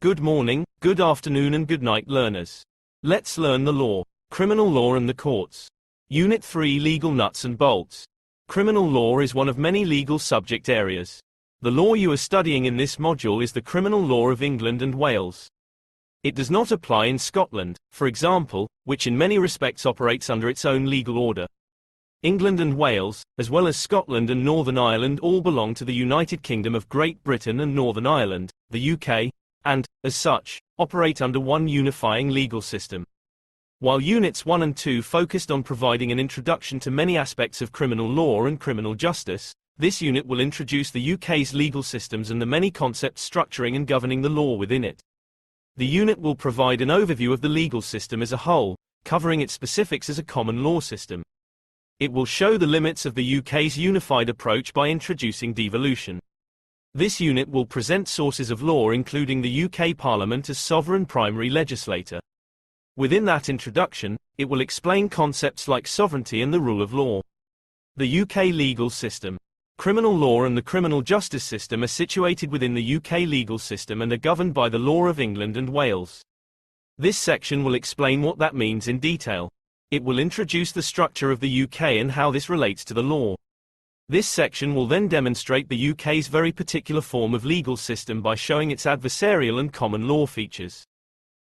Good morning, good afternoon and good night learners. Let's learn the law, criminal law and the courts. Unit 3 Legal Nuts and Bolts. Criminal law is one of many legal subject areas. The law you are studying in this module is the criminal law of England and Wales. It does not apply in Scotland, for example, which in many respects operates under its own legal order. England and Wales, as well as Scotland and Northern Ireland, all belong to the United Kingdom of Great Britain and Northern Ireland, the UK, and, as such, operate under one unifying legal system. While Units 1 and 2 focused on providing an introduction to many aspects of criminal law and criminal justice, this unit will introduce the UK's legal systems and the many concepts structuring and governing the law within it. The unit will provide an overview of the legal system as a whole, covering its specifics as a common law system. It will show the limits of the UK's unified approach by introducing devolution. This unit will present sources of law including the UK Parliament as sovereign primary legislator. Within that introduction, it will explain concepts like sovereignty and the rule of law. The UK legal system. Criminal law and the criminal justice system are situated within the UK legal system and are governed by the law of England and Wales. This section will explain what that means in detail. It will introduce the structure of the UK and how this relates to the law. This section will then demonstrate the UK's very particular form of legal system by showing its adversarial and common law features.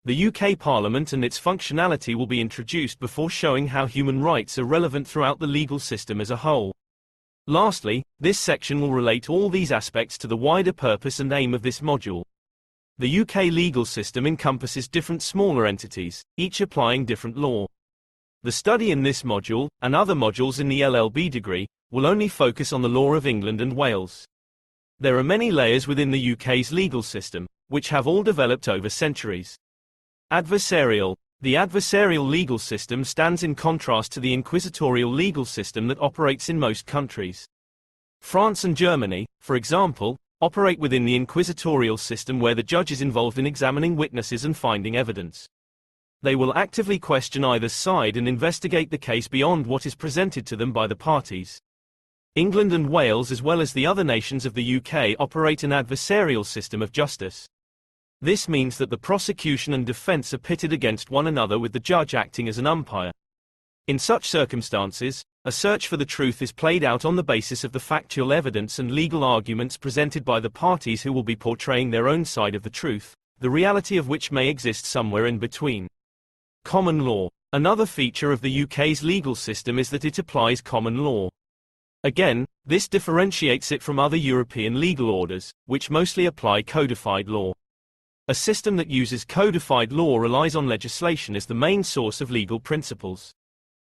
The UK Parliament and its functionality will be introduced before showing how human rights are relevant throughout the legal system as a whole. Lastly, this section will relate all these aspects to the wider purpose and aim of this module. The UK legal system encompasses different smaller entities, each applying different law. The study in this module, and other modules in the LLB degree, will only focus on the law of England and Wales. There are many layers within the UK's legal system, which have all developed over centuries. Adversarial. The adversarial legal system stands in contrast to the inquisitorial legal system that operates in most countries. France and Germany, for example, operate within the inquisitorial system where the judge is involved in examining witnesses and finding evidence. They will actively question either side and investigate the case beyond what is presented to them by the parties. England and Wales, as well as the other nations of the UK, operate an adversarial system of justice. This means that the prosecution and defence are pitted against one another with the judge acting as an umpire. In such circumstances, a search for the truth is played out on the basis of the factual evidence and legal arguments presented by the parties who will be portraying their own side of the truth, the reality of which may exist somewhere in between. Common law. Another feature of the UK's legal system is that it applies common law. Again, this differentiates it from other European legal orders, which mostly apply codified law. A system that uses codified law relies on legislation as the main source of legal principles.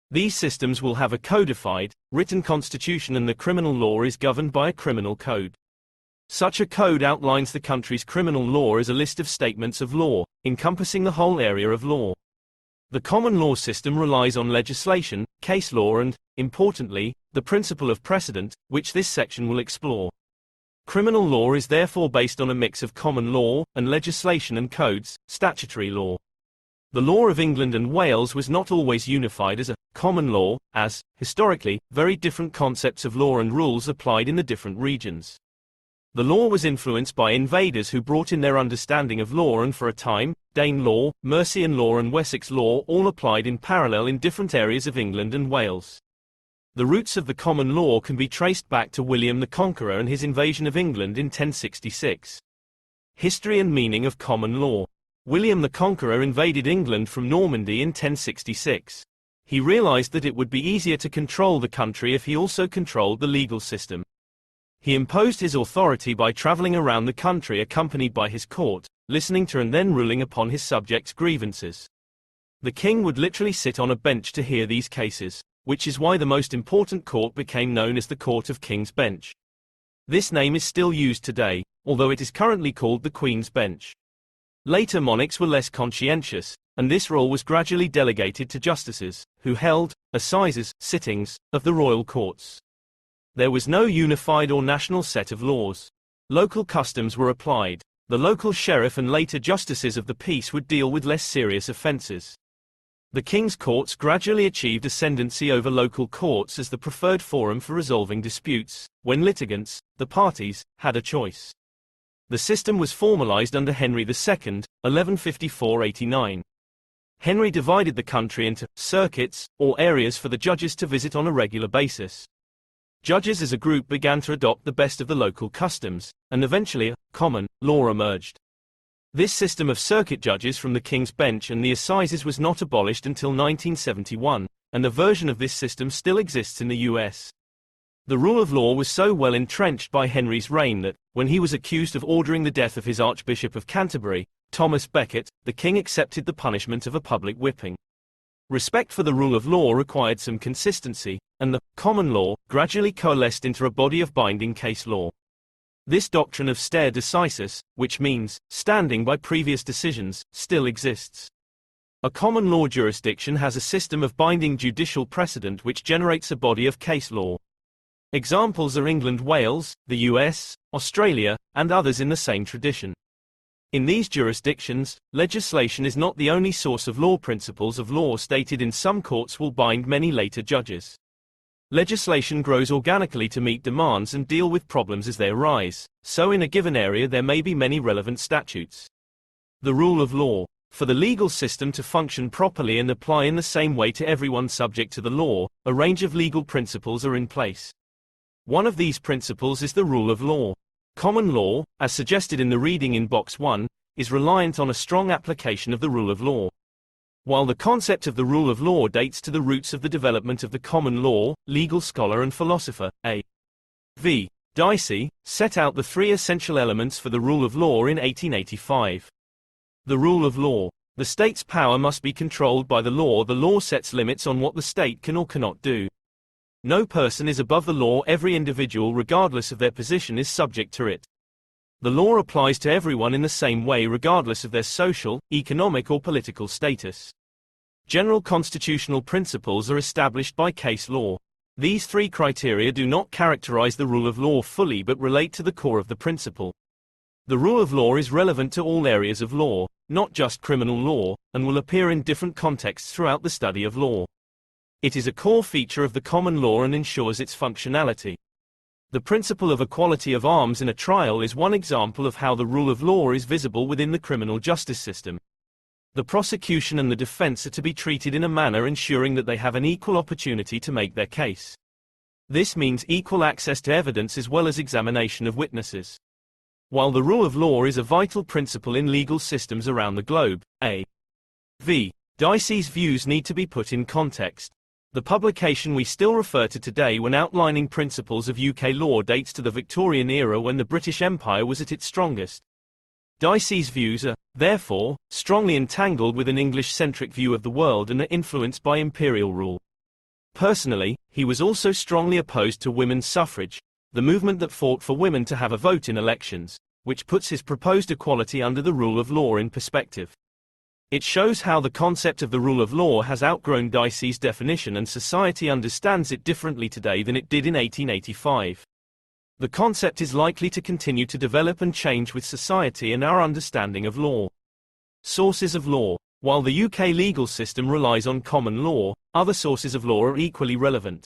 These systems will have a codified, written constitution, and the criminal law is governed by a criminal code. Such a code outlines the country's criminal law as a list of statements of law, encompassing the whole area of law. The common law system relies on legislation, case law and, importantly, the principle of precedent, which this section will explore. Criminal law is therefore based on a mix of common law, and legislation and codes, statutory law. The law of England and Wales was not always unified as a common law, as, historically, very different concepts of law and rules applied in the different regions. The law was influenced by invaders who brought in their understanding of law, and for a time, Dane law, Mercian law and Wessex law all applied in parallel in different areas of England and Wales. The roots of the common law can be traced back to William the Conqueror and his invasion of England in 1066. History and meaning of common law. William the Conqueror invaded England from Normandy in 1066. He realized that it would be easier to control the country if he also controlled the legal system. He imposed his authority by traveling around the country accompanied by his court, listening to and then ruling upon his subjects' grievances. The king would literally sit on a bench to hear these cases, which is why the most important court became known as the Court of King's Bench. This name is still used today, although it is currently called the Queen's Bench. Later monarchs were less conscientious, and this role was gradually delegated to justices, who held assizes, sittings, of the royal courts. There was no unified or national set of laws. Local customs were applied. The local sheriff and later justices of the peace would deal with less serious offences. The king's courts gradually achieved ascendancy over local courts as the preferred forum for resolving disputes, when litigants, the parties, had a choice. The system was formalized under Henry II, 1154–89. Henry divided the country into circuits, or areas for the judges to visit on a regular basis. Judges as a group began to adopt the best of the local customs, and eventually a common law emerged. This system of circuit judges from the King's Bench and the Assizes was not abolished until 1971, and a version of this system still exists in the US. The rule of law was so well entrenched by Henry's reign that, when he was accused of ordering the death of his Archbishop of Canterbury, Thomas Becket, the king accepted the punishment of a public whipping. Respect for the rule of law required some consistency, and the common law gradually coalesced into a body of binding case law. This doctrine of stare decisis, which means standing by previous decisions, still exists. A common law jurisdiction has a system of binding judicial precedent which generates a body of case law. Examples are England, Wales, the US, Australia, and others in the same tradition. In these jurisdictions, legislation is not the only source of law. Principles of law stated in some courts will bind many later judges. Legislation grows organically to meet demands and deal with problems as they arise, so in a given area there may be many relevant statutes. The rule of law. For the legal system to function properly and apply in the same way to everyone subject to the law, a range of legal principles are in place. One of these principles is the rule of law. Common law, as suggested in the reading in Box 1, is reliant on a strong application of the rule of law. While the concept of the rule of law dates to the roots of the development of the common law, legal scholar and philosopher A. V. Dicey set out the three essential elements for the rule of law in 1885. The rule of law. The state's power must be controlled by the law. The law sets limits on what the state can or cannot do. No person is above the law. Every individual, regardless of their position, is subject to it. The law applies to everyone in the same way regardless of their social, economic or political status. General constitutional principles are established by case law. These three criteria do not characterize the rule of law fully but relate to the core of the principle. The rule of law is relevant to all areas of law, not just criminal law, and will appear in different contexts throughout the study of law. It is a core feature of the common law and ensures its functionality. The principle of equality of arms in a trial is one example of how the rule of law is visible within the criminal justice system. The prosecution and the defense are to be treated in a manner ensuring that they have an equal opportunity to make their case. This means equal access to evidence as well as examination of witnesses. While the rule of law is a vital principle in legal systems around the globe, A. V. Dicey's views need to be put in context. The publication we still refer to today when outlining principles of UK law dates to the Victorian era when the British Empire was at its strongest. Dicey's views are, therefore, strongly entangled with an English-centric view of the world and are influenced by imperial rule. Personally, he was also strongly opposed to women's suffrage, the movement that fought for women to have a vote in elections, which puts his proposed equality under the rule of law in perspective. It shows how the concept of the rule of law has outgrown Dicey's definition and society understands it differently today than it did in 1885. The concept is likely to continue to develop and change with society and our understanding of law. Sources of law. While the UK legal system relies on common law, other sources of law are equally relevant.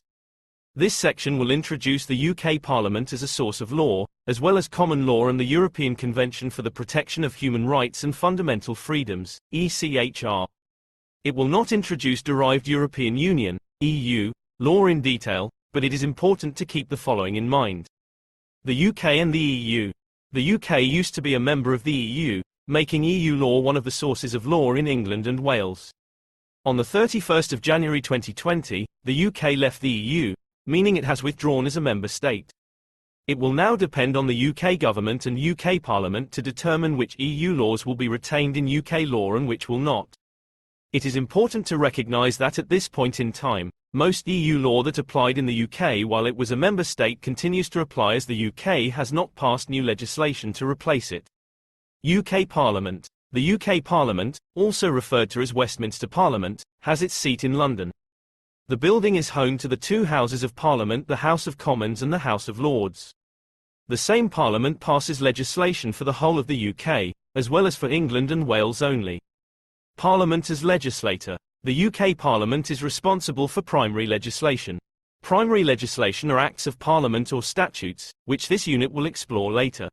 This section will introduce the UK Parliament as a source of law, as well as common law and the European Convention for the Protection of Human Rights and Fundamental Freedoms, ECHR. It will not introduce derived European Union, EU, law in detail, but it is important to keep the following in mind. The UK and the EU. The UK used to be a member of the EU, making EU law one of the sources of law in England and Wales. On the 31st of January 2020, the UK left the EU, meaning it has withdrawn as a member state. It will now depend on the UK government and UK Parliament to determine which EU laws will be retained in UK law and which will not. It is important to recognise that at this point in time, most EU law that applied in the UK while it was a member state continues to apply as the UK has not passed new legislation to replace it. UK Parliament. The UK Parliament, also referred to as Westminster Parliament, has its seat in London. The building is home to the two Houses of Parliament, the House of Commons and the House of Lords. The same Parliament passes legislation for the whole of the UK, as well as for England and Wales only. Parliament as legislator. The UK Parliament is responsible for primary legislation. Primary legislation are acts of Parliament or statutes, which this unit will explore later.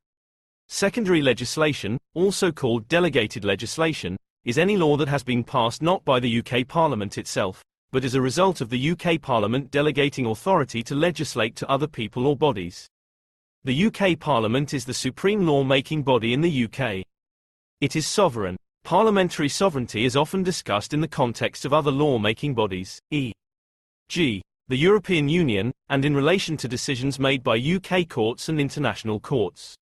Secondary legislation, also called delegated legislation, is any law that has been passed not by the UK Parliament itself, but as a result of the UK Parliament delegating authority to legislate to other people or bodies. The UK Parliament is the supreme law-making body in the UK. It is sovereign. Parliamentary sovereignty is often discussed in the context of other law-making bodies, e.g., the European Union, and in relation to decisions made by UK courts and international courts.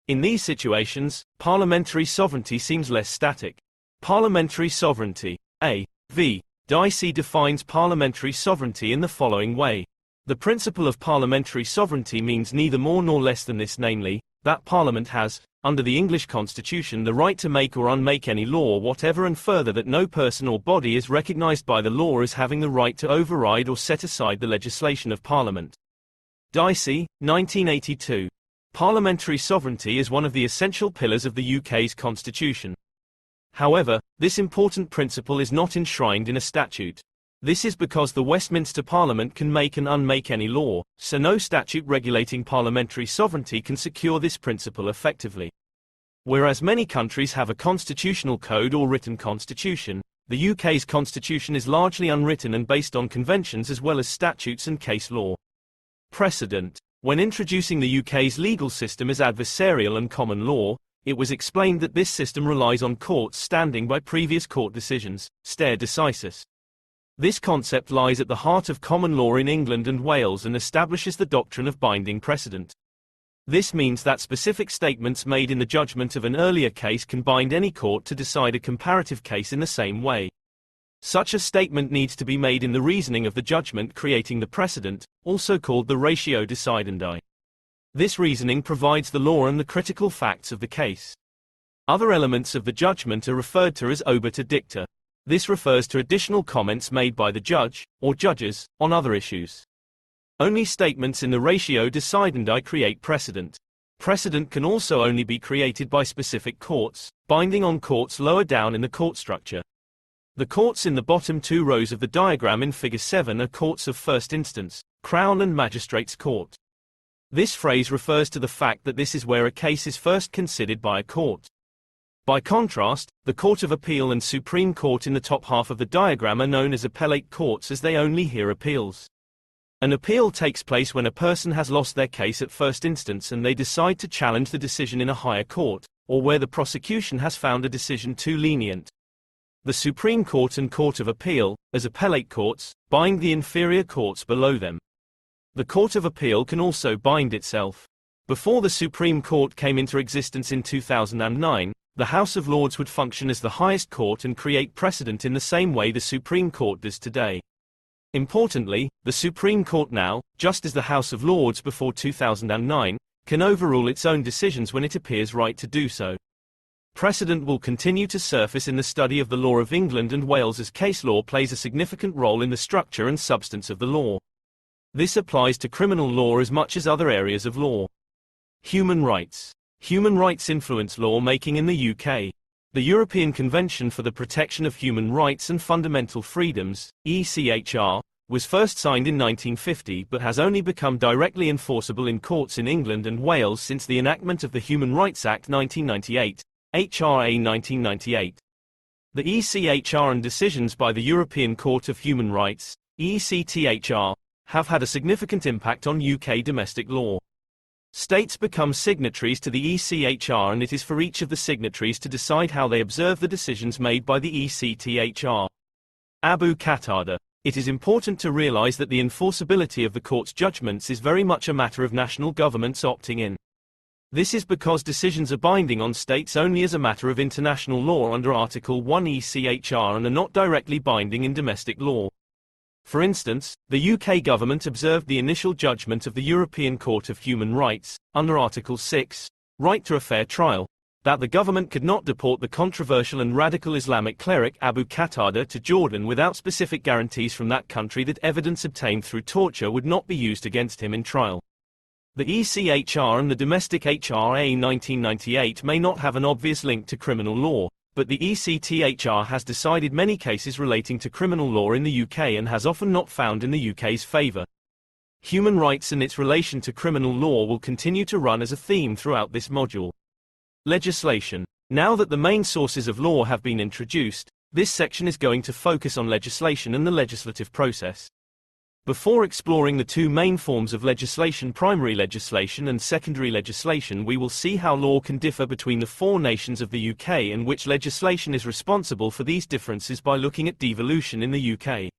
In these situations, parliamentary sovereignty seems less static. Parliamentary sovereignty. A.V. Dicey defines parliamentary sovereignty in the following way. The principle of parliamentary sovereignty means neither more nor less than this, namely, that Parliament has, under the English Constitution, the right to make or unmake any law whatever, and further that no person or body is recognised by the law as having the right to override or set aside the legislation of Parliament. Dicey, 1982. Parliamentary sovereignty is one of the essential pillars of the UK's constitution. However, this important principle is not enshrined in a statute. This is because the Westminster Parliament can make and unmake any law, so no statute regulating parliamentary sovereignty can secure this principle effectively. Whereas many countries have a constitutional code or written constitution, the UK's constitution is largely unwritten and based on conventions as well as statutes and case law. Precedent. When introducing the UK's legal system as adversarial and common law, it was explained that this system relies on courts standing by previous court decisions, stare decisis. This concept lies at the heart of common law in England and Wales and establishes the doctrine of binding precedent. This means that specific statements made in the judgment of an earlier case can bind any court to decide a comparative case in the same way. Such a statement needs to be made in the reasoning of the judgment creating the precedent, also called the ratio decidendi. This reasoning provides the law and the critical facts of the case. Other elements of the judgment are referred to as obiter dicta. This refers to additional comments made by the judge, or judges, on other issues. Only statements in the ratio decidendi create precedent. Precedent can also only be created by specific courts, binding on courts lower down in the court structure. The courts in the bottom two rows of the diagram in Figure 7 are courts of first instance, Crown and Magistrates' Court. This phrase refers to the fact that this is where a case is first considered by a court. By contrast, the Court of Appeal and Supreme Court in the top half of the diagram are known as appellate courts as they only hear appeals. An appeal takes place when a person has lost their case at first instance and they decide to challenge the decision in a higher court, or where the prosecution has found a decision too lenient. The Supreme Court and Court of Appeal, as appellate courts, bind the inferior courts below them. The Court of Appeal can also bind itself. Before the Supreme Court came into existence in 2009, the House of Lords would function as the highest court and create precedent in the same way the Supreme Court does today. Importantly, the Supreme Court now, just as the House of Lords before 2009, can overrule its own decisions when it appears right to do so. Precedent will continue to surface in the study of the law of England and Wales as case law plays a significant role in the structure and substance of the law. This applies to criminal law as much as other areas of law. Human rights. Human rights influence law-making in the UK. The European Convention for the Protection of Human Rights and Fundamental Freedoms, ECHR, was first signed in 1950 but has only become directly enforceable in courts in England and Wales since the enactment of the Human Rights Act 1998, HRA 1998. The ECHR and decisions by the European Court of Human Rights, ECTHR, have had a significant impact on UK domestic law. States become signatories to the ECHR and it is for each of the signatories to decide how they observe the decisions made by the ECTHR. Abu Qatada. It is important to realize that the enforceability of the court's judgments is very much a matter of national governments opting in. This is because decisions are binding on states only as a matter of international law under Article 1 ECHR and are not directly binding in domestic law. For instance, the UK government observed the initial judgment of the European Court of Human Rights, under Article 6, Right to a Fair Trial, that the government could not deport the controversial and radical Islamic cleric Abu Qatada to Jordan without specific guarantees from that country that evidence obtained through torture would not be used against him in trial. The ECHR and the domestic HRA 1998 may not have an obvious link to criminal law, but the ECTHR has decided many cases relating to criminal law in the UK and has often not found in the UK's favour. Human rights and its relation to criminal law will continue to run as a theme throughout this module. Legislation. Now that the main sources of law have been introduced, this section is going to focus on legislation and the legislative process. Before exploring the two main forms of legislation, primary legislation and secondary legislation, we will see how law can differ between the four nations of the UK and which legislation is responsible for these differences by looking at devolution in the UK.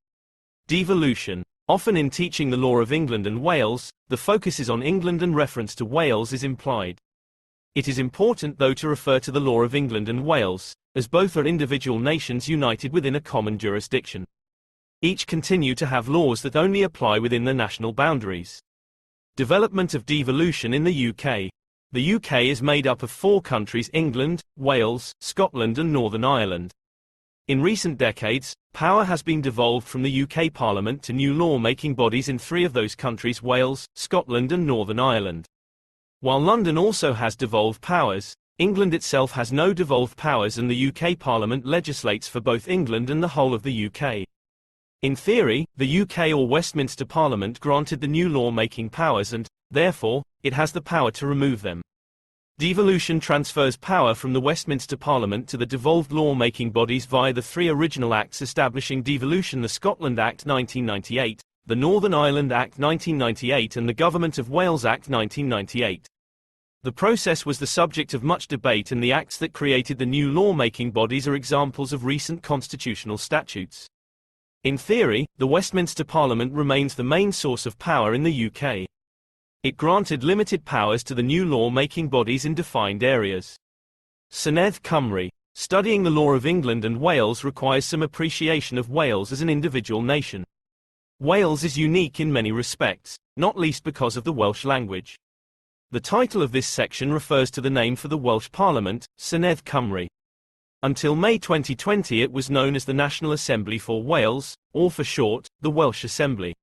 Devolution. Often in teaching the law of England and Wales, the focus is on England and reference to Wales is implied. It is important though to refer to the law of England and Wales, as both are individual nations united within a common jurisdiction. Each continue to have laws that only apply within their national boundaries. Development of devolution in the UK. The UK is made up of four countries: England, Wales, Scotland and Northern Ireland. In recent decades, power has been devolved from the UK Parliament to new law-making bodies in three of those countries: Wales, Scotland and Northern Ireland. While London also has devolved powers, England itself has no devolved powers, and the UK Parliament legislates for both England and the whole of the UK. In theory, the UK or Westminster Parliament granted the new law-making powers and, therefore, it has the power to remove them. Devolution transfers power from the Westminster Parliament to the devolved law-making bodies via the three original acts establishing devolution: the Scotland Act 1998, the Northern Ireland Act 1998 and the Government of Wales Act 1998. The process was the subject of much debate, and the acts that created the new law-making bodies are examples of recent constitutional statutes. In theory, the Westminster Parliament remains the main source of power in the UK. It granted limited powers to the new law-making bodies in defined areas. Senedd Cymru. Studying the law of England and Wales requires some appreciation of Wales as an individual nation. Wales is unique in many respects, not least because of the Welsh language. The title of this section refers to the name for the Welsh Parliament, Senedd Cymru. Until May 2020 it was known as the National Assembly for Wales, or for short, the Welsh Assembly.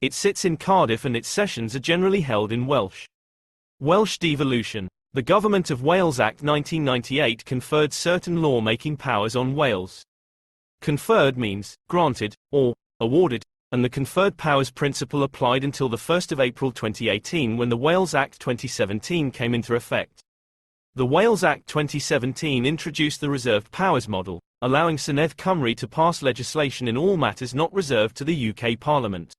It sits in Cardiff and its sessions are generally held in Welsh. Welsh devolution. The Government of Wales Act 1998 conferred certain law-making powers on Wales. Conferred means granted, or awarded, and the conferred powers principle applied until the 1st of April 2018 when the Wales Act 2017 came into effect. The Wales Act 2017 introduced the reserved powers model, allowing Senedd Cymru to pass legislation in all matters not reserved to the UK Parliament.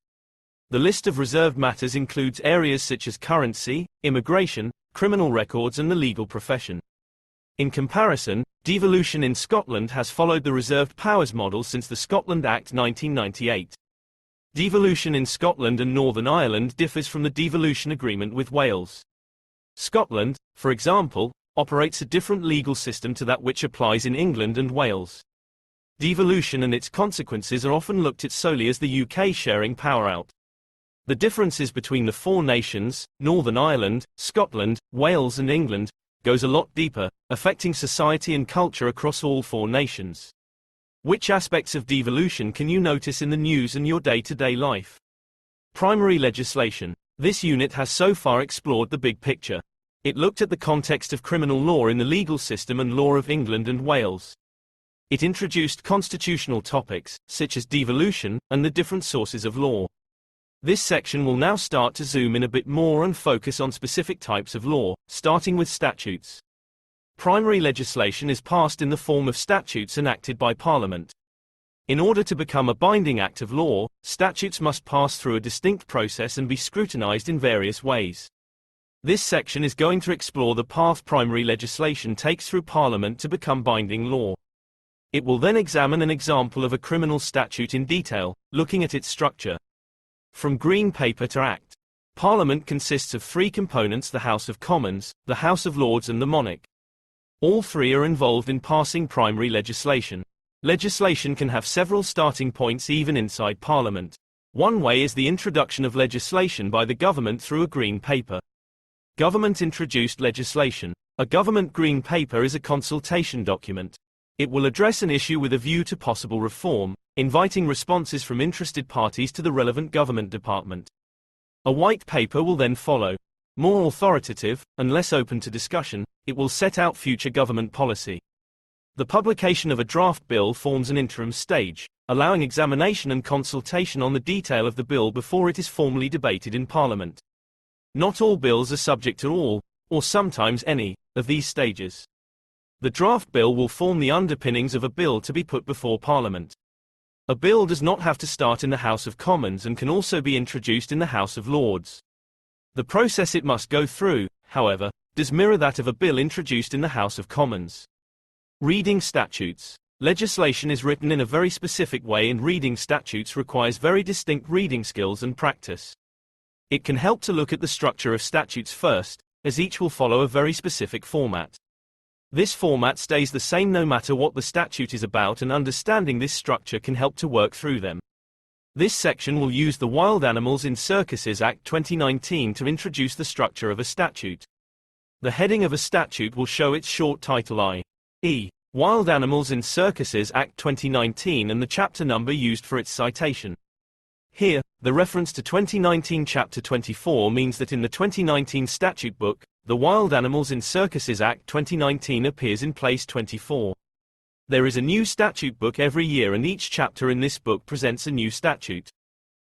The list of reserved matters includes areas such as currency, immigration, criminal records and the legal profession. In comparison, devolution in Scotland has followed the reserved powers model since the Scotland Act 1998. Devolution in Scotland and Northern Ireland differs from the devolution agreement with Wales. Scotland, for example, operates a different legal system to that which applies in England and Wales. Devolution and its consequences are often looked at solely as the UK sharing power out. The differences between the four nations, Northern Ireland, Scotland, Wales and England, goes a lot deeper, affecting society and culture across all four nations. Which aspects of devolution can you notice in the news and your day-to-day life? Primary legislation. This unit has so far explored the big picture. It looked at the context of criminal law in the legal system and law of England and Wales. It introduced constitutional topics, such as devolution, and the different sources of law. This section will now start to zoom in a bit more and focus on specific types of law, starting with statutes. Primary legislation is passed in the form of statutes enacted by Parliament. In order to become a binding act of law, statutes must pass through a distinct process and be scrutinized in various ways. This section is going to explore the path primary legislation takes through Parliament to become binding law. It will then examine an example of a criminal statute in detail, looking at its structure. From Green Paper to Act. Parliament consists of three components: the House of Commons, the House of Lords and the Monarch. All three are involved in passing primary legislation. Legislation can have several starting points even inside Parliament. One way is the introduction of legislation by the government through a Green Paper. Government-introduced legislation. A government Green Paper is a consultation document. It will address an issue with a view to possible reform, inviting responses from interested parties to the relevant government department. A White Paper will then follow. More authoritative, and less open to discussion, it will set out future government policy. The publication of a draft bill forms an interim stage, allowing examination and consultation on the detail of the bill before it is formally debated in Parliament. Not all bills are subject to all, or sometimes any, of these stages. The draft bill will form the underpinnings of a bill to be put before Parliament. A bill does not have to start in the House of Commons and can also be introduced in the House of Lords. The process it must go through, however, does mirror that of a bill introduced in the House of Commons. Reading statutes. Legislation is written in a very specific way, and reading statutes requires very distinct reading skills and practice. It can help to look at the structure of statutes first, as each will follow a very specific format. This format stays the same no matter what the statute is about, and understanding this structure can help to work through them. This section will use the Wild Animals in Circuses Act 2019 to introduce the structure of a statute. The heading of a statute will show its short title i.e. Wild Animals in Circuses Act 2019 and the chapter number used for its citation. Here, the reference to 2019 Chapter 24 means that in the 2019 statute book, the Wild Animals in Circuses Act 2019 appears in place 24. There is a new statute book every year, and each chapter in this book presents a new statute.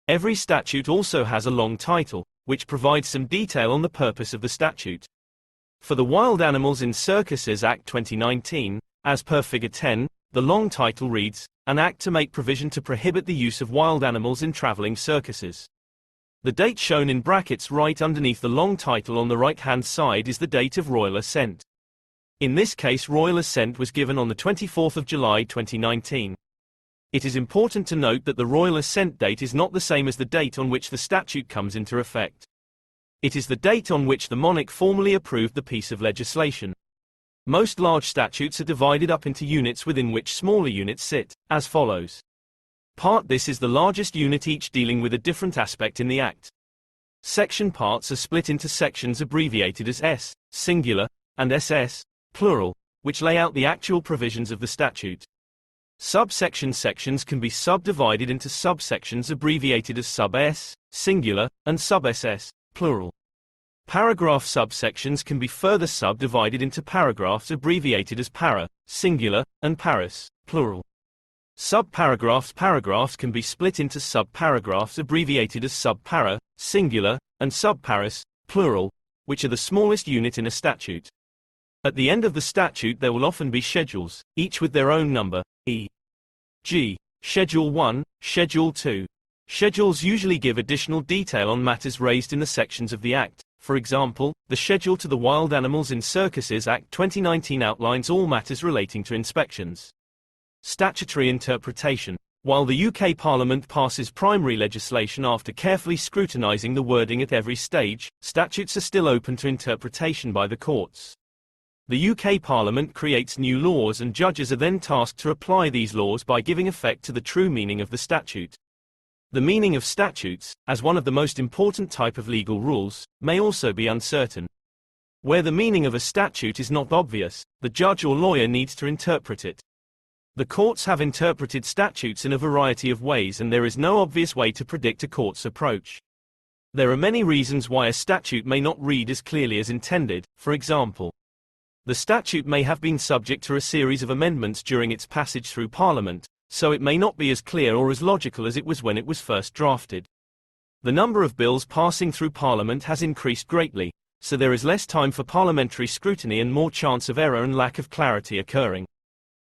Every statute also has a long title, which provides some detail on the purpose of the statute. For the Wild Animals in Circuses Act 2019, as per Figure 10, the long title reads, "An Act to make provision to prohibit the use of wild animals in traveling circuses." The date shown in brackets right underneath the long title on the right-hand side is the date of royal assent. In this case, royal assent was given on the 24th of July 2019. It is important to note that the royal assent date is not the same as the date on which the statute comes into effect. It is the date on which the monarch formally approved the piece of legislation. Most large statutes are divided up into units within which smaller units sit, as follows. Part. This is the largest unit, each dealing with a different aspect in the Act. Section parts are split into sections abbreviated as S, singular, and SS, plural, which lay out the actual provisions of the statute. Subsection sections can be subdivided into subsections abbreviated as sub-S, singular, and sub-SS, plural. Paragraph subsections can be further subdivided into paragraphs abbreviated as para, singular, and paras, plural. Paragraphs can be split into subparagraphs abbreviated as subpara, singular, and subparas, plural, which are the smallest unit in a statute. At the end of the statute there will often be schedules, each with their own number, e.g., Schedule 1, Schedule 2. Schedules usually give additional detail on matters raised in the sections of the Act. For example, the schedule to the Wild Animals in Circuses Act 2019 outlines all matters relating to inspections. Statutory interpretation. While the UK Parliament passes primary legislation after carefully scrutinising the wording at every stage, statutes are still open to interpretation by the courts. The UK Parliament creates new laws, and judges are then tasked to apply these laws by giving effect to the true meaning of the statute. The meaning of statutes, as one of the most important type of legal rules, may also be uncertain. Where the meaning of a statute is not obvious, the judge or lawyer needs to interpret it. The courts have interpreted statutes in a variety of ways, and there is no obvious way to predict a court's approach. There are many reasons why a statute may not read as clearly as intended. For example, the statute may have been subject to a series of amendments during its passage through Parliament, so it may not be as clear or as logical as it was when it was first drafted. The number of bills passing through Parliament has increased greatly, so there is less time for parliamentary scrutiny and more chance of error and lack of clarity occurring.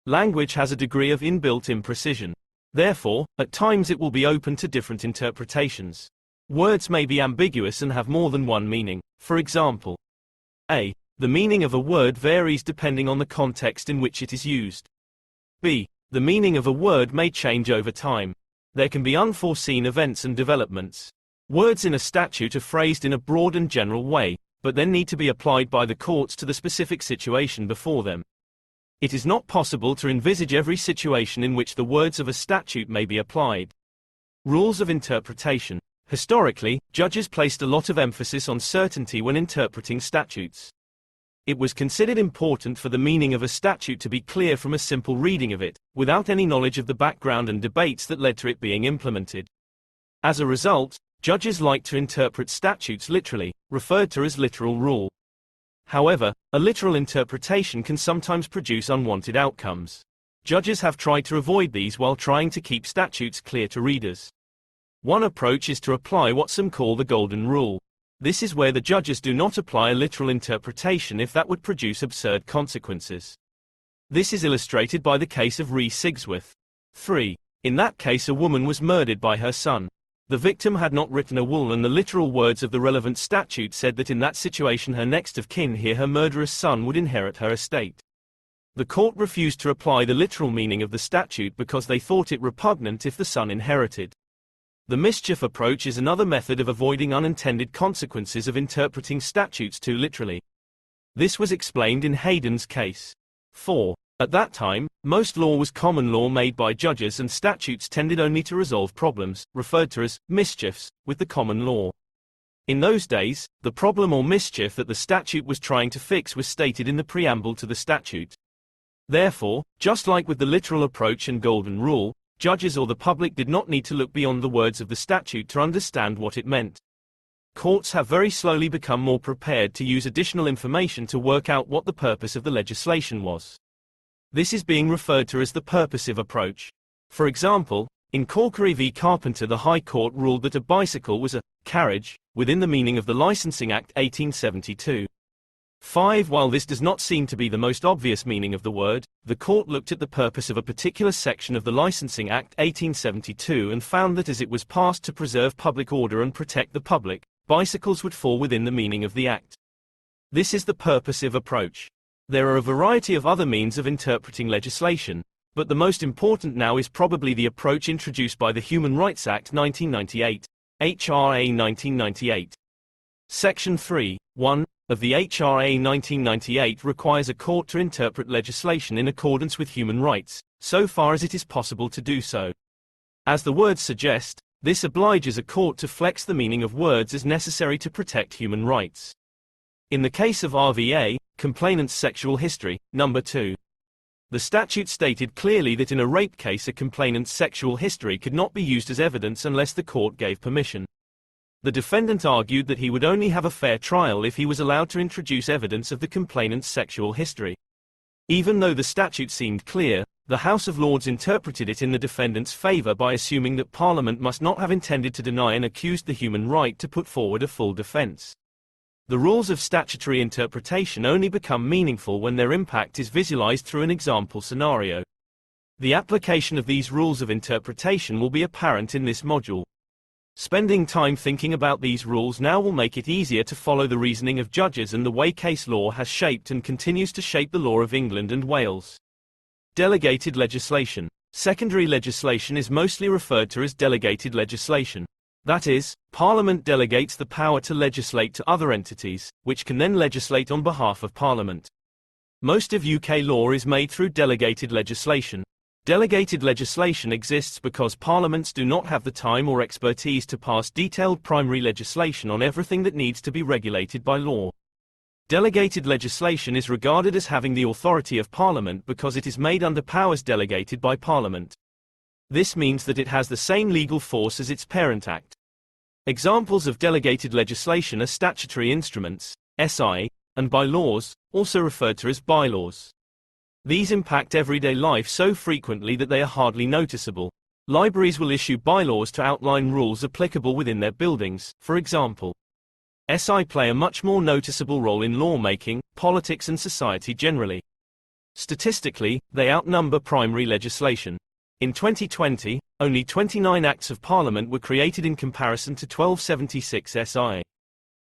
Language has a degree of inbuilt imprecision. Therefore, at times it will be open to different interpretations. Words may be ambiguous and have more than one meaning. For example, a. The meaning of a word varies depending on the context in which it is used. b. The meaning of a word may change over time. There can be unforeseen events and developments. Words in a statute are phrased in a broad and general way, but then need to be applied by the courts to the specific situation before them. It is not possible to envisage every situation in which the words of a statute may be applied. Rules of interpretation. Historically, judges placed a lot of emphasis on certainty when interpreting statutes. It was considered important for the meaning of a statute to be clear from a simple reading of it, without any knowledge of the background and debates that led to it being implemented. As a result, judges liked to interpret statutes literally, referred to as literal rule. However, a literal interpretation can sometimes produce unwanted outcomes. Judges have tried to avoid these while trying to keep statutes clear to readers. One approach is to apply what some call the golden rule. This is where the judges do not apply a literal interpretation if that would produce absurd consequences. This is illustrated by the case of Rhys Sigsworth. 3. In that case, a woman was murdered by her son. The victim had not written a will, and the literal words of the relevant statute said that in that situation her next of kin, here her murderous son, would inherit her estate. The court refused to apply the literal meaning of the statute because they thought it repugnant if the son inherited. The mischief approach is another method of avoiding unintended consequences of interpreting statutes too literally. This was explained in Hayden's case. 4. At that time, most law was common law made by judges, and statutes tended only to resolve problems, referred to as mischiefs, with the common law. In those days, the problem or mischief that the statute was trying to fix was stated in the preamble to the statute. Therefore, just like with the literal approach and golden rule, judges or the public did not need to look beyond the words of the statute to understand what it meant. Courts have very slowly become more prepared to use additional information to work out what the purpose of the legislation was. This is being referred to as the purposive approach. For example, in Corkery v. Carpenter, the High Court ruled that a bicycle was a carriage, within the meaning of the Licensing Act 1872. 5. While this does not seem to be the most obvious meaning of the word, the court looked at the purpose of a particular section of the Licensing Act 1872 and found that as it was passed to preserve public order and protect the public, bicycles would fall within the meaning of the act. This is the purposive approach. There are a variety of other means of interpreting legislation, but the most important now is probably the approach introduced by the Human Rights Act 1998, HRA 1998. Section 3(1) of the HRA 1998 requires a court to interpret legislation in accordance with human rights, so far as it is possible to do so. As the words suggest, this obliges a court to flex the meaning of words as necessary to protect human rights. In the case of RVA, complainant's sexual history, number 2. The statute stated clearly that in a rape case a complainant's sexual history could not be used as evidence unless the court gave permission. The defendant argued that he would only have a fair trial if he was allowed to introduce evidence of the complainant's sexual history. Even though the statute seemed clear, the House of Lords interpreted it in the defendant's favor by assuming that Parliament must not have intended to deny an accused the human right to put forward a full defense. The rules of statutory interpretation only become meaningful when their impact is visualized through an example scenario. The application of these rules of interpretation will be apparent in this module. Spending time thinking about these rules now will make it easier to follow the reasoning of judges and the way case law has shaped and continues to shape the law of England and Wales. Delegated legislation. Secondary legislation is mostly referred to as delegated legislation. That is, Parliament delegates the power to legislate to other entities, which can then legislate on behalf of Parliament. Most of UK law is made through delegated legislation. Delegated legislation exists because parliaments do not have the time or expertise to pass detailed primary legislation on everything that needs to be regulated by law. Delegated legislation is regarded as having the authority of Parliament because it is made under powers delegated by Parliament. This means that it has the same legal force as its parent act. Examples of delegated legislation are statutory instruments, SI, and bylaws, also referred to as bylaws. These impact everyday life so frequently that they are hardly noticeable. Libraries will issue bylaws to outline rules applicable within their buildings, for example. SI play a much more noticeable role in lawmaking, politics and society generally. Statistically, they outnumber primary legislation. In 2020, only 29 Acts of Parliament were created in comparison to 1276 SI.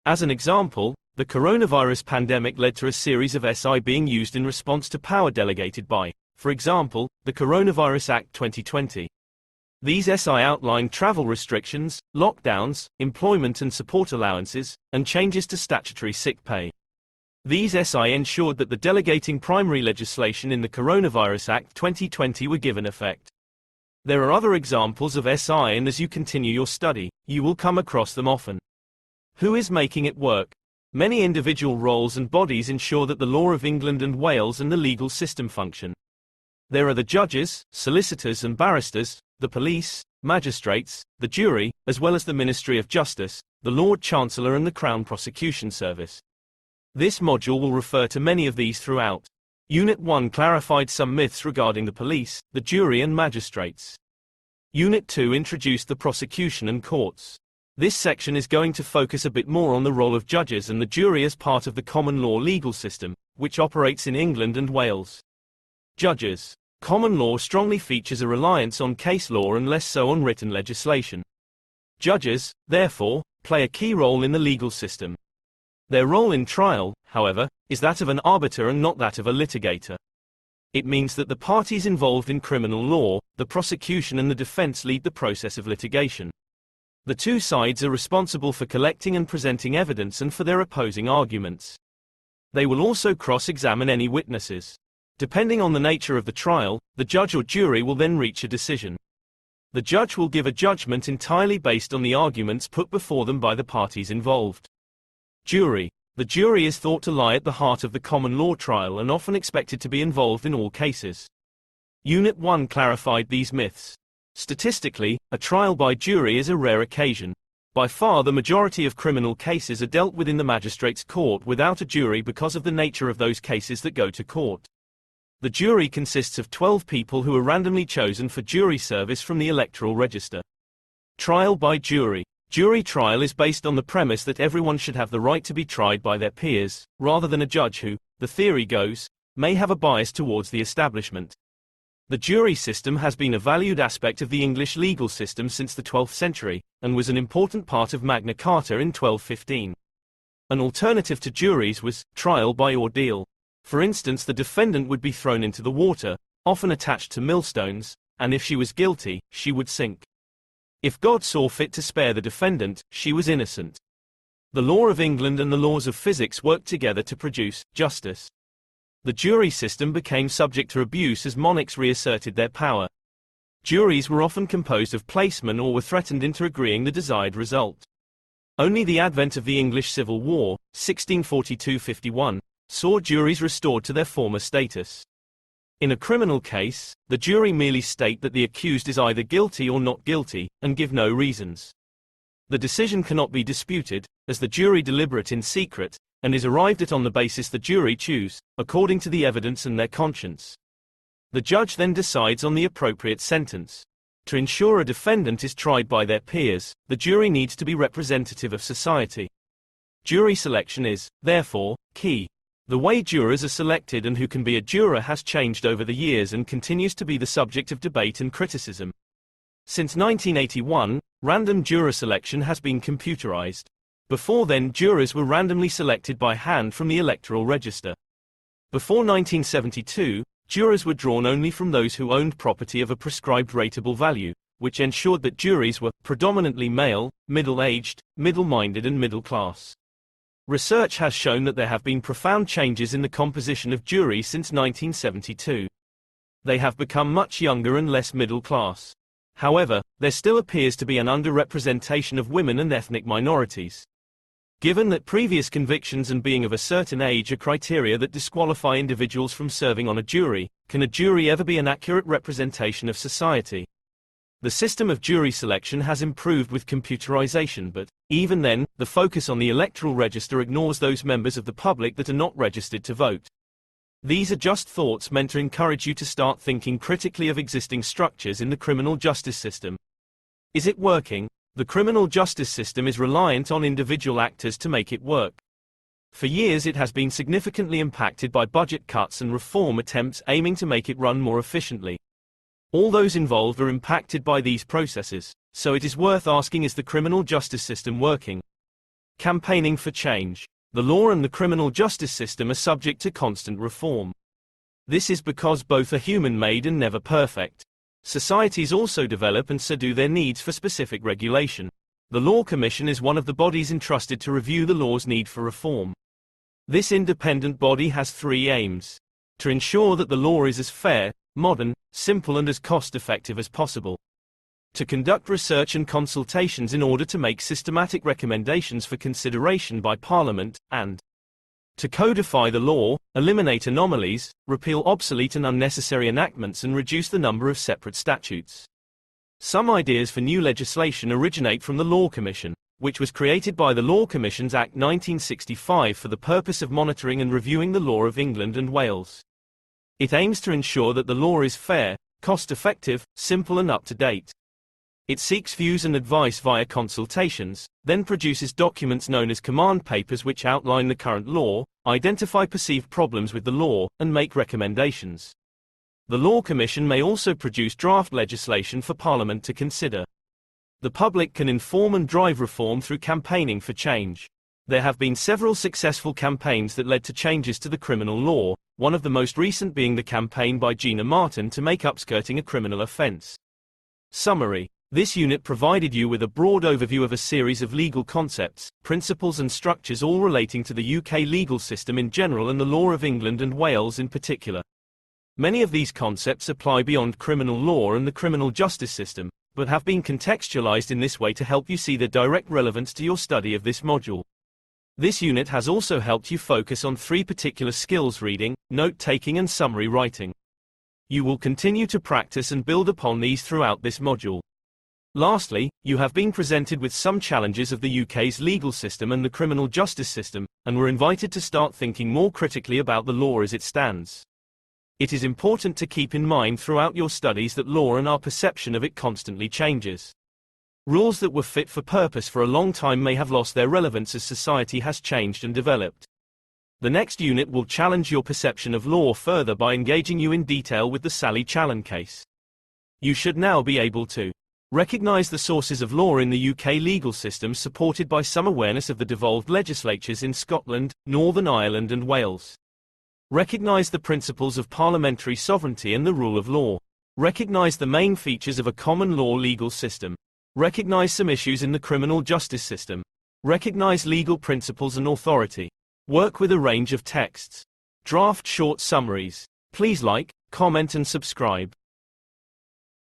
As an example, the coronavirus pandemic led to a series of SI being used in response to power delegated by, for example, the Coronavirus Act 2020. These SI outline travel restrictions, lockdowns, employment and support allowances, and changes to statutory sick pay. These SI ensured that the delegating primary legislation in the Coronavirus Act 2020 were given effect. There are other examples of SI, and as you continue your study, you will come across them often. Who is making it work? Many individual roles and bodies ensure that the law of England and Wales and the legal system function. There are the judges, solicitors and barristers, the police, magistrates, the jury, as well as the Ministry of Justice, the Lord Chancellor and the Crown Prosecution Service. This module will refer to many of these throughout. Unit 1 clarified some myths regarding the police, the jury and magistrates. Unit 2 introduced the prosecution and courts. This section is going to focus a bit more on the role of judges and the jury as part of the common law legal system, which operates in England and Wales. Judges. Common law strongly features a reliance on case law and less so on written legislation. Judges, therefore, play a key role in the legal system. Their role in trial, however, is that of an arbiter and not that of a litigator. It means that the parties involved in criminal law, the prosecution and the defense, lead the process of litigation. The two sides are responsible for collecting and presenting evidence and for their opposing arguments. They will also cross-examine any witnesses. Depending on the nature of the trial, the judge or jury will then reach a decision. The judge will give a judgment entirely based on the arguments put before them by the parties involved. Jury. The jury is thought to lie at the heart of the common law trial and often expected to be involved in all cases. Unit 1 clarified these myths. Statistically, a trial by jury is a rare occasion. By far the majority of criminal cases are dealt with in the magistrate's court without a jury because of the nature of those cases that go to court. The jury consists of 12 people who are randomly chosen for jury service from the electoral register. Trial by jury. Jury trial is based on the premise that everyone should have the right to be tried by their peers, rather than a judge who, the theory goes, may have a bias towards the establishment. The jury system has been a valued aspect of the English legal system since the 12th century, and was an important part of Magna Carta in 1215. An alternative to juries was trial by ordeal. For instance, the defendant would be thrown into the water, often attached to millstones, and if she was guilty, she would sink. If God saw fit to spare the defendant, she was innocent. The law of England and the laws of physics worked together to produce justice. The jury system became subject to abuse as monarchs reasserted their power. Juries were often composed of placemen or were threatened into agreeing the desired result. Only the advent of the English Civil War, 1642-51, saw juries restored to their former status. In a criminal case, the jury merely state that the accused is either guilty or not guilty, and give no reasons. The decision cannot be disputed, as the jury deliberate in secret, and is arrived at on the basis the jury choose, according to the evidence and their conscience. The judge then decides on the appropriate sentence. To ensure a defendant is tried by their peers, the jury needs to be representative of society. Jury selection is, therefore, key. The way jurors are selected and who can be a juror has changed over the years and continues to be the subject of debate and criticism. Since 1981, random juror selection has been computerized. Before then, jurors were randomly selected by hand from the electoral register. Before 1972, jurors were drawn only from those who owned property of a prescribed rateable value, which ensured that juries were predominantly male, middle-aged, middle-minded and middle-class. Research has shown that there have been profound changes in the composition of juries since 1972. They have become much younger and less middle class. However, there still appears to be an underrepresentation of women and ethnic minorities. Given that previous convictions and being of a certain age are criteria that disqualify individuals from serving on a jury, can a jury ever be an accurate representation of society? The system of jury selection has improved with computerization, but, even then, the focus on the electoral register ignores those members of the public that are not registered to vote. These are just thoughts meant to encourage you to start thinking critically of existing structures in the criminal justice system. Is it working? The criminal justice system is reliant on individual actors to make it work. For years it has been significantly impacted by budget cuts and reform attempts aiming to make it run more efficiently. All those involved are impacted by these processes, so it is worth asking, is the criminal justice system working? Campaigning for change. The law and the criminal justice system are subject to constant reform. This is because both are human-made and never perfect. Societies also develop and so do their needs for specific regulation. The Law Commission is one of the bodies entrusted to review the law's need for reform. This independent body has three aims: to ensure that the law is as fair, modern, simple and as cost-effective as possible. To conduct research and consultations in order to make systematic recommendations for consideration by Parliament, and to codify the law, eliminate anomalies, repeal obsolete and unnecessary enactments and reduce the number of separate statutes. Some ideas for new legislation originate from the Law Commission, which was created by the Law Commissions Act 1965 for the purpose of monitoring and reviewing the law of England and Wales. It aims to ensure that the law is fair, cost-effective, simple and up-to-date. It seeks views and advice via consultations, then produces documents known as command papers which outline the current law, identify perceived problems with the law, and make recommendations. The Law Commission may also produce draft legislation for Parliament to consider. The public can inform and drive reform through campaigning for change. There have been several successful campaigns that led to changes to the criminal law, one of the most recent being the campaign by Gina Martin to make upskirting a criminal offence. Summary. This unit provided you with a broad overview of a series of legal concepts, principles and structures all relating to the UK legal system in general and the law of England and Wales in particular. Many of these concepts apply beyond criminal law and the criminal justice system, but have been contextualized in this way to help you see their direct relevance to your study of this module. This unit has also helped you focus on 3 particular skills: reading, note-taking and summary writing. You will continue to practice and build upon these throughout this module. Lastly, you have been presented with some challenges of the UK's legal system and the criminal justice system, and were invited to start thinking more critically about the law as it stands. It is important to keep in mind throughout your studies that law and our perception of it constantly changes. Rules that were fit for purpose for a long time may have lost their relevance as society has changed and developed. The next unit will challenge your perception of law further by engaging you in detail with the Sally Challen case. You should now be able to recognize the sources of law in the UK legal system supported by some awareness of the devolved legislatures in Scotland, Northern Ireland and Wales. Recognize the principles of parliamentary sovereignty and the rule of law. Recognize the main features of a common law legal system. Recognize some issues in the criminal justice system. Recognize legal principles and authority. Work with a range of texts. Draft short summaries. Please like, comment and subscribe.